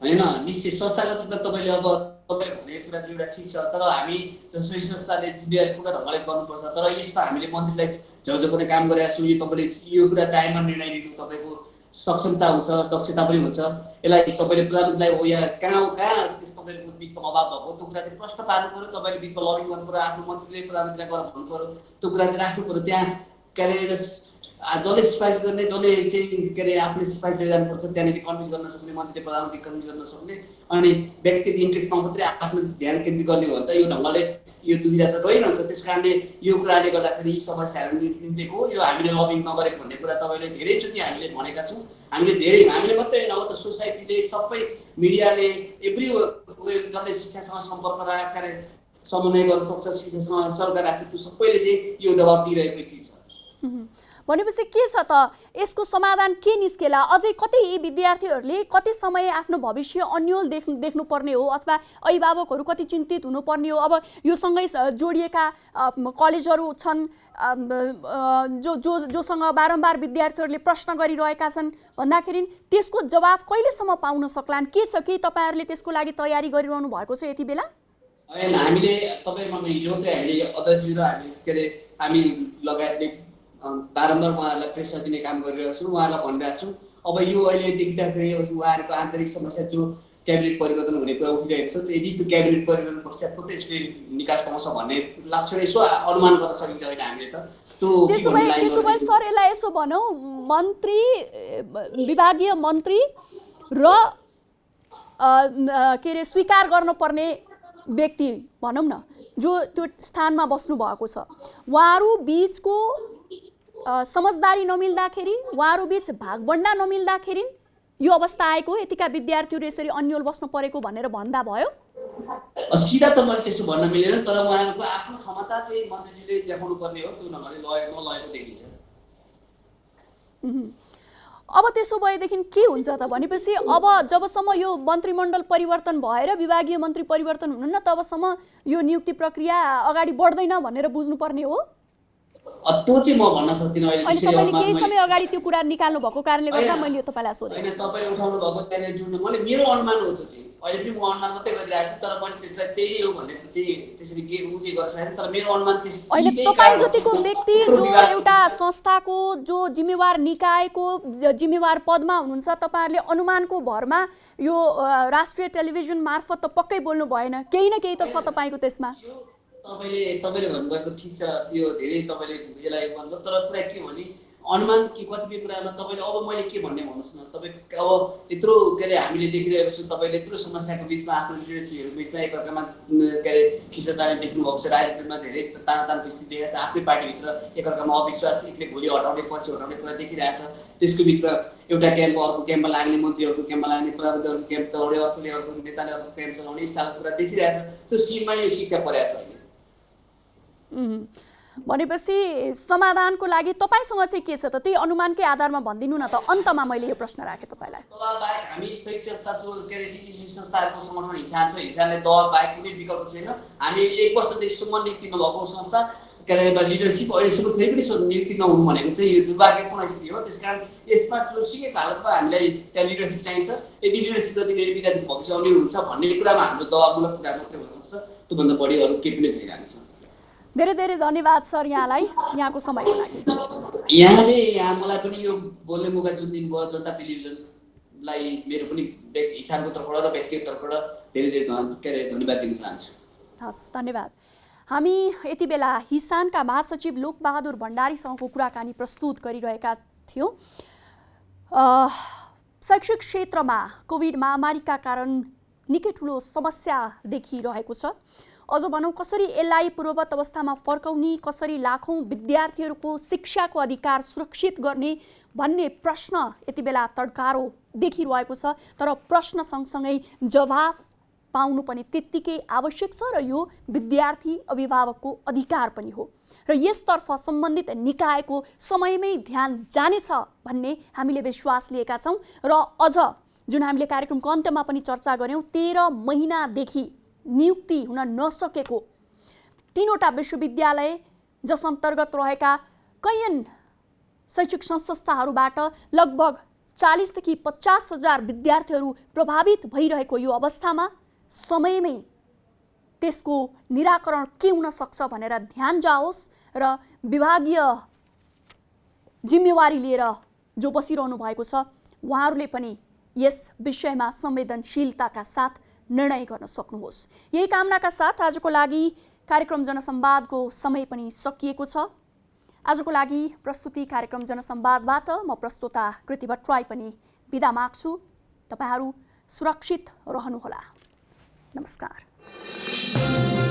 होइन, निश्चित संस्थागत रूपमा तपाईँले अब तपाईँले भनेको कुरा चाहिँ एउटा ठिक छ, तर हामी जसरी संस्थाले जिम्मेवारी पूर्ण ढङ्गले गर्नुपर्छ। तर यसमा हामीले मन्त्रीलाई झ्याउझ्याउ गर्ने काम गरेका छौँ। यो तपाईँले यो कुरा टाइममा निर्णय लिनु तपाईँको सक्षमता हुन्छ, दक्षता पनि हुन्छ। यसलाई तपाईँले प्रधानमन्त्रीलाई हो या कहाँ त्यस तपाईँको बिचमा अभाव भएको त्यो कुरा चाहिँ प्रश्न पार्नु पऱ्यो। तपाईँले बिचमा लबिङ गर्नु पऱ्यो, आफ्नो मन्त्रीले प्रधानमन्त्रीलाई गएर भन्नु पऱ्यो, त्यो कुरा चाहिँ राख्नु पऱ्यो। त्यहाँ के अरे जसले सिफारिस गर्ने, जसले चाहिँ के अरे आफूले सिफारिस लिएर जानुपर्छ, त्यहाँनिर कन्भिन्स गर्न सक्ने, मन्त्रीले प्रधानमन्त्री कन्भिन्स गर्न सक्ने, अनि व्यक्तिगत इन्ट्रेस्टमा मात्रै आफ्नो ध्यान केन्द्रित गर्ने हो भने त यो ढङ्गले यो दुविधा त रहिरहन्छ। त्यस कारणले यो कुराले गर्दाखेरि यी समस्याहरू निम्तिको यो हामीले लबिङ नगरेको भन्ने कुरा तपाईँले धेरैचोटि हामीले भनेका छौँ। हामीले मात्रै होइन, अब त सोसाइटीले, सबै मिडियाले, एभ्री जसले शिक्षासँग सम्पर्क राखेर समन्वय गर्न सक्छ, शिक्षासँग सरकार राख्छ, त्यो सबैले चाहिँ यो दबाब दिइरहेको स्थिति छ। भनेपछि के छ त? यसको समाधान के निस्केला? अझै कति यी विद्यार्थीहरूले कति समय आफ्नो भविष्य अन्यल देख्नुपर्ने हो अथवा अभिभावकहरू कति चिन्तित हुनुपर्ने हो? अब यो सँगै जोडिएका कलेजहरू छन् जोसँग बारम्बार विद्यार्थीहरूले प्रश्न गरिरहेका छन् भन्दाखेरि त्यसको जवाब कहिलेसम्म पाउन सक्लान्? के छ कि तपाईँहरूले त्यसको लागि तयारी गरिरहनु भएको छ यति बेला? होइन, हामीले तपाईँमा हिजो चाहिँ हामीले अध्यक्ष र हामी लगायतले बारम्बार उहाँहरूलाई प्रेसर दिने काम गरिरहेको छौँ। उहाँहरूलाई भनिरहेको छौँ अब यो अहिले देखिँदाखेरि उहाँहरूको आन्तरिक समस्या जो क्याबिनेट परिवर्तन हुने कुरा उठिरहेको छ, यदि त्यो क्याबिनेट परिवर्तन पश्चात मात्रै यसले निकास पाउँछ भन्ने लक्षण यसो अनुमान गर्न सकिन्छ होइन हामीले त। त्यसो भए सर यसलाई यसो भनौँ, मन्त्री, विभागीय मन्त्री र के अरे स्वीकार गर्नुपर्ने व्यक्ति भनौँ न जो त्यो स्थानमा बस्नु भएको छ, उहाँहरू बिचको समझदारी नमिल्दाखेरि, उहाँहरू बिच भागबन्डा नमिल्दाखेरि यो अवस्था आएको, यतिका विद्यार्थीहरू यसरी अन्यल बस्नु परेको भनेर भन्दा भयो? सिधा त मैले त्यसो भन्न मिलेन, तर उहाँहरूको आफ्नो क्षमता चाहिँ मन्त्रीजीले देखाउनु पर्ने हो, त्यो नभए नलगेको देखिन्छ। अब त्यसो भएदेखि के हुन्छ त भनेपछि अब जबसम्म यो मन्त्रीमण्डल परिवर्तन भएर विभागीय मन्त्री परिवर्तन हुनुहुन्न तबसम्म यो नियुक्ति प्रक्रिया अगाडि बढ्दैन भनेर बुझ्नुपर्ने हो। त्यो चाहिँ म भन्न सक्दिनँ अहिले। अनि तपाईँले केही समय अगाडि त्यो कुरा निकाल्नु भएको कारणले गर्दा मैले यो तपाईँलाई सोधेँ। होइन, तपाईँले उठाउनु भएको त्यहाँनिर जुन मैले मेरो अनुमान हो त्यो चाहिँ, अहिले पनि म अनुमान मात्रै गरिरहेको छु, तर मैले त्यसलाई त्यही हो भनेर चाहिँ त्यसरी के ऊ चाहिँ गरिसकेको छु, तर मेरो अनुमान होइन, तपाईँ जतिको व्यक्ति जो एउटा संस्थाको जो जिम्मेवार निकायको जिम्मेवार पदमा हुनुहुन्छ तपाईँहरूले अनुमानको भरमा यो राष्ट्रिय टेलिभिजन मार्फत त पक्कै बोल्नु भएन, केही न केही त छ तपाईँको त्यसमा। तपाईँले भन्नुभएको ठिक छ, यो धेरै तपाईँले यसलाई भन्नुभयो, तर कुरा के हो भने अनुमान कि कतिपय कुरामा तपाईँले अब मैले के भन्ने भन्नुहोस् न, तपाईँ अब यत्रो के अरे हामीले देखिरहेको छौँ, तपाईँले यत्रो समस्याको बिचमा आफ्नो लिडरसिपहरू बिचमा एकअर्कामा के अरे खिचतानी देख्नु भएको छ, राजनीतिमा धेरै तानातानको स्थिति देखाएको छ, आफ्नै पार्टीभित्र एकअर्कामा अविश्वास एकले भोलि हटाउने पछि हटाउने कुरा देखिरहेछ। त्यसको बिचमा एउटा क्याम्पको अर्को क्याम्पमा लाग्ने, मन्त्रीहरूको क्याम्पमा लाग्ने, प्रधानमन्त्रीहरूको क्याम्प चलाउने, अर्कोले अर्को नेताले अर्को क्याम्प चलाउने यस्ता कुरा देखिरहेछ। त्यो सीमा यो शिक्षा परेको छ। भनेपछि समाधानको लागि तपाईँसँग चाहिँ के छ त, त्यही अनुमानकै आधारमा भनिदिनु न त। अन्तमा मैले यो प्रश्न राखेँ तपाईँलाई। दबाब बाहेक हामी सही संस्था जो के अरे निजी संस्थाहरूको समर्थनमा हिसाब छ, हिसाबले दबाब बाहेक कुनै विकल्प छैन। हामी 1 वर्षदेखिसम्म नियुक्ति नभएको संस्था के अरे लिडरसिप अहिलेसम्म फेरि पनि नियुक्ति नहुनु भनेको चाहिँ यो दुर्भाग्यपूर्ण स्थिति हो। त्यसकारण यसमा जोसिएको हालतमा हामीलाई त्यहाँ लिडरसिप चाहिन्छ। यदि लिडरसिप नदिने विद्यार्थीको भविष्य आउने हुन्छ भन्ने कुरामा हाम्रो दबाबमूलक कुरा मात्रै हुनसक्छ, त्योभन्दा बढी अरू केही पनि छैन। धेरै धेरै धन्यवाद सर यहाँलाई यहाँको समयको लागि। यहाँ मलाई पनि यो बोल्ने मौका जुन दिनुभयो जनता टेलिभिजनलाई मेरो पनि हिसाबको तर्फबाट र व्यक्तिगत तर्फबाट धेरै धेरै धन्यवाद दिन चाहन्छु। हस्, धन्यवाद। हामी यति बेला हिसानका महासचिव लोकबहादुर भण्डारीसँगको कुराकानी प्रस्तुत गरिरहेका थियौँ। शैक्षिक क्षेत्रमा कोभिड महामारीका कारण निकै ठुलो समस्या देखिरहेको छ। अझ भनौँ कसरी यसलाई पूर्ववत अवस्थामा फर्काउने, कसरी लाखौँ विद्यार्थीहरूको शिक्षाको अधिकार सुरक्षित गर्ने भन्ने प्रश्न यति बेला तड्कारो देखिरहेको छ। तर प्रश्न सँगसँगै जवाफ पाउनु पनि त्यत्तिकै आवश्यक छ र यो विद्यार्थी अभिभावकको अधिकार पनि हो र यसतर्फ सम्बन्धित निकायको समयमै ध्यान जानेछ भन्ने हामीले विश्वास लिएका छौँ। र अझ जुन हामीले कार्यक्रमको अन्त्यमा पनि चर्चा गऱ्यौँ, 13 महिनादेखि नियुक्ति हुन नसकेको 3वटा विश्वविद्यालय जस अन्तर्गत रहेका कैयन शैक्षिक संस्थाहरूबाट लगभग 40,000 देखि 50,000 विद्यार्थीहरू प्रभावित भइरहेको यो अवस्थामा समयमै त्यसको निराकरण के हुन सक्छ भनेर ध्यान जाओस् र विभागीय जिम्मेवारी लिएर जो बसिरहनु भएको छ उहाँहरूले पनि यस विषयमा संवेदनशीलताका साथ निर्णय गर्न सक्नुहोस्। यही कामनाका साथ आजको लागि कार्यक्रम जनसंवादको समय पनि सकिएको छ। आजको लागि प्रस्तुति कार्यक्रम जनसंवादबाट म प्रस्तोता कृति भट्टराई पनि बिदा माग्छु। तपाईहरू सुरक्षित रहनुहोला। नमस्कार।